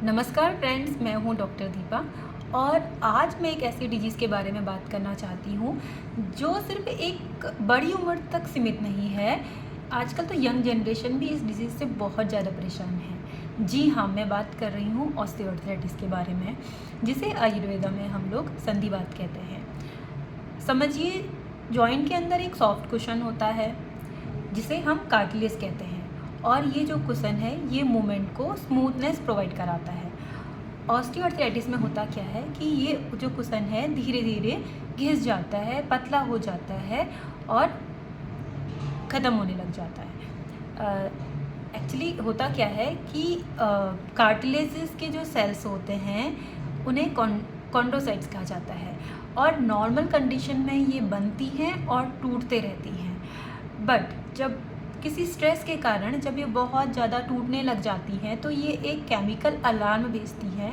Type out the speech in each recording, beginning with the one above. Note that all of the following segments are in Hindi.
नमस्कार फ्रेंड्स, मैं हूं डॉक्टर दीपा और आज मैं एक ऐसी डिजीज़ के बारे में बात करना चाहती हूं जो सिर्फ एक बड़ी उम्र तक सीमित नहीं है। आजकल तो यंग जनरेशन भी इस डिजीज़ से बहुत ज़्यादा परेशान है। जी हाँ, मैं बात कर रही हूं ऑस्टियोआर्थराइटिस के बारे में, जिसे आयुर्वेदा में हम लोग संधिवात कहते हैं। समझिए, जॉइंट के अंदर एक सॉफ्ट कुशन होता है जिसे हम कार्टिलेज कहते हैं और ये जो कुशन है ये मूवमेंट को स्मूथनेस प्रोवाइड कराता है। ऑस्टियोआर्थराइटिस में होता क्या है कि ये जो कुशन है धीरे धीरे घिस जाता है, पतला हो जाता है और ख़त्म होने लग जाता है। एक्चुअली होता क्या है कि कार्टिलेजेस के जो सेल्स होते हैं उन्हें कॉन्ड्रोसाइट्स कहा जाता है और नॉर्मल कंडीशन में ये बनती हैं और टूटते रहती हैं। बट जब किसी स्ट्रेस के कारण जब ये बहुत ज़्यादा टूटने लग जाती हैं तो ये एक केमिकल अलार्म भेजती हैं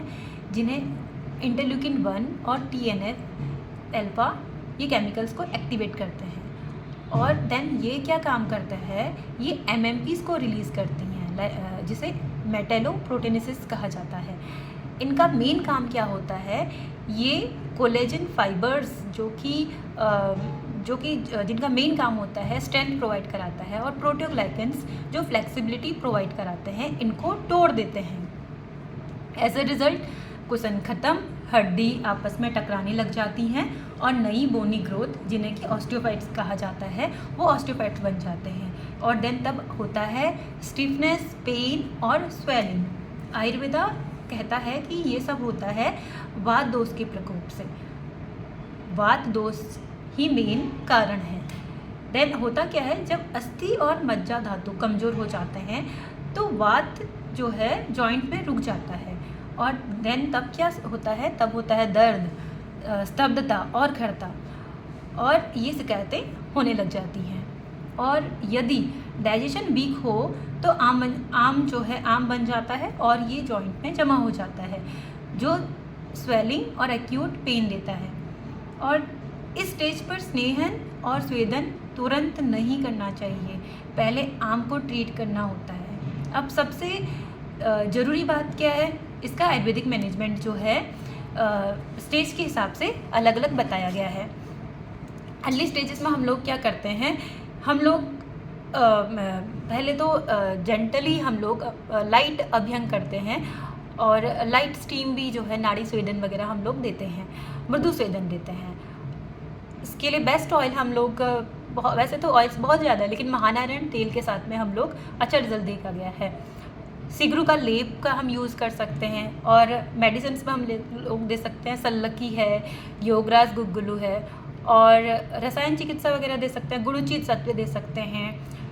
जिन्हें इंटरल्यूकिन 1 और TNF अल्फा ये केमिकल्स को एक्टिवेट करते हैं और देन ये क्या काम करता है, ये MMPs को रिलीज़ करती हैं जिसे मेटेलोप्रोटीनेसिस कहा जाता है। इनका मेन काम क्या होता है, ये कोलेजन फाइबर्स जो कि जिनका मेन काम होता है स्ट्रेंथ प्रोवाइड कराता है और प्रोटीओग्लाइकेंस जो फ्लेक्सिबिलिटी प्रोवाइड कराते हैं इनको तोड़ देते हैं। एज अ रिज़ल्ट कुशन ख़त्म, हड्डी आपस में टकराने लग जाती हैं और नई बोनी ग्रोथ जिन्हें कि ऑस्टियोफाइट्स कहा जाता है वो ऑस्टियोफाइट्स बन जाते हैं और देन तब होता है स्टिफनेस, पेन और स्वेलिंग। आयुर्वेदा कहता है कि ये सब होता है वात दोष के प्रकोप से। वात दोष ही मेन कारण है। देन होता क्या है, जब अस्थि और मज्जा धातु कमज़ोर हो जाते हैं तो वात जो है जॉइंट में रुक जाता है और देन तब क्या होता है, तब होता है दर्द, स्तब्धता और खड़ता और ये शिकायतें होने लग जाती हैं। और यदि डाइजेशन वीक हो तो आम बन जाता है और ये जॉइंट में जमा हो जाता है जो स्वेलिंग और एक्यूट पेन देता है। और इस स्टेज पर स्नेहन और स्वेदन तुरंत नहीं करना चाहिए, पहले आम को ट्रीट करना होता है। अब सबसे ज़रूरी बात क्या है, इसका आयुर्वेदिक मैनेजमेंट जो है स्टेज के हिसाब से अलग अलग बताया गया है। अर्ली स्टेजेस में हम लोग क्या करते हैं, हम लोग पहले तो जेंटली हम लोग लाइट अभ्यंग करते हैं और लाइट स्टीम भी जो है नाड़ी स्वेदन वगैरह हम लोग देते हैं, मृदु स्वेदन देते हैं। इसके लिए बेस्ट ऑयल हम लोग वैसे तो ऑयल्स बहुत ज़्यादा है लेकिन महानारायण तेल के साथ में हम लोग अच्छा रिजल्ट देखा गया है। सिगरू का लेप का हम यूज़ कर सकते हैं और मेडिसिन में हम लोग दे सकते हैं, सल्लकी है, योगराज गुग्गुलू है और रसायन चिकित्सा वगैरह दे सकते हैं, गुरुचित सत्व दे सकते हैं,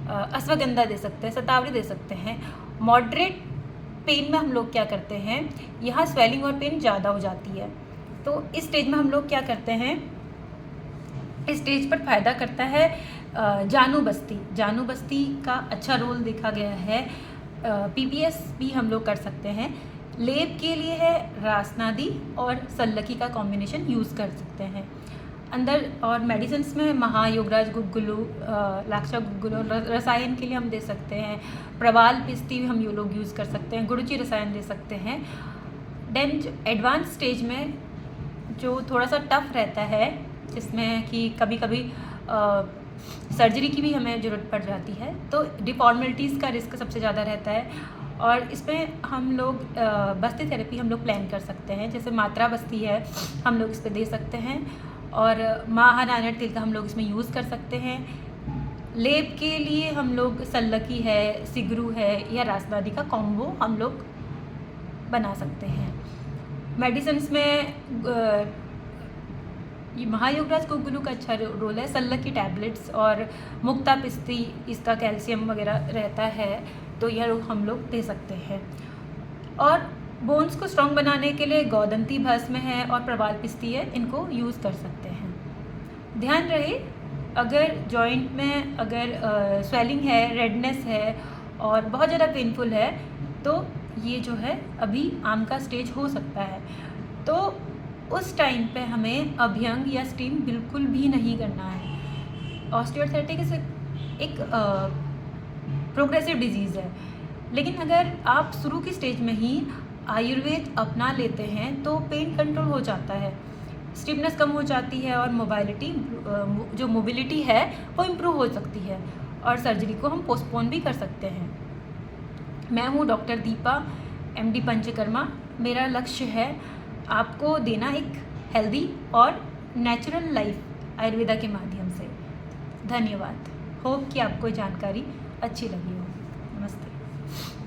अश्वगंधा दे सकते हैं, शतावरी दे सकते हैं। मॉडरेट पेन में हम लोग क्या करते हैं, यहाँ स्वेलिंग और पेन ज़्यादा हो जाती है तो इस स्टेज में हम लोग क्या करते हैं, इस स्टेज पर फ़ायदा करता है जानू बस्ती का अच्छा रोल देखा गया है। PPS भी हम लोग कर सकते हैं। लेप के लिए है रासनादी और सल्लकी का कॉम्बिनेशन यूज़ कर सकते हैं अंदर। और मेडिसिन में महायोगराज गुग्गुलू, लाक्षा गुग्गुलू, रसायन के लिए हम दे सकते हैं, प्रवाल पिस्ती हम ये लोग यूज़ कर सकते हैं, गुरुचि रसायन दे सकते हैं। देन एडवांस स्टेज में जो थोड़ा सा टफ रहता है जिसमें कि कभी कभी सर्जरी की भी हमें ज़रूरत पड़ जाती है तो डिफॉर्मेलिटीज़ का रिस्क सबसे ज़्यादा रहता है और इसमें हम लोग बस्ती थेरेपी हम लोग प्लान कर सकते हैं। जैसे मात्रा बस्ती है हम लोग इस पर दे सकते हैं और महानारायण तेल का हम लोग इसमें यूज़ कर सकते हैं। लेप के लिए हम लोग सल्लकी है, सिगरू है या रासनादी का कॉम्बो हम लोग बना सकते हैं। मेडिसिन में ये महायोगराज गुग्गुलू का अच्छा रोल है, सल्लकी टैबलेट्स और मुक्ता पिस्ती इसका कैल्शियम वगैरह रहता है तो यह हम लोग दे सकते हैं। और बोन्स को स्ट्रॉन्ग बनाने के लिए गौदंती भस्म है और प्रवाल पिस्ती है, इनको यूज़ कर सकते हैं। ध्यान रहे, अगर जॉइंट में अगर स्वेलिंग है, रेडनेस है और बहुत ज़्यादा पेनफुल है तो ये जो है अभी आम का स्टेज हो सकता है तो उस टाइम पे हमें अभ्यंग या स्टीम बिल्कुल भी नहीं करना है। ऑस्टियोआर्थराइटिस एक प्रोग्रेसिव डिजीज़ है लेकिन अगर आप शुरू की स्टेज में ही आयुर्वेद अपना लेते हैं तो पेन कंट्रोल हो जाता है, स्टिफनेस कम हो जाती है और मोबिलिटी है वो इम्प्रूव हो सकती है और सर्जरी को हम पोस्टपोन भी कर सकते हैं। मैं हूँ डॉक्टर दीपा, MD पंचकर्मा। मेरा लक्ष्य है आपको देना एक हेल्दी और नेचुरल लाइफ आयुर्वेदा के माध्यम से। धन्यवाद। होप कि आपको जानकारी अच्छी लगी हो। नमस्ते।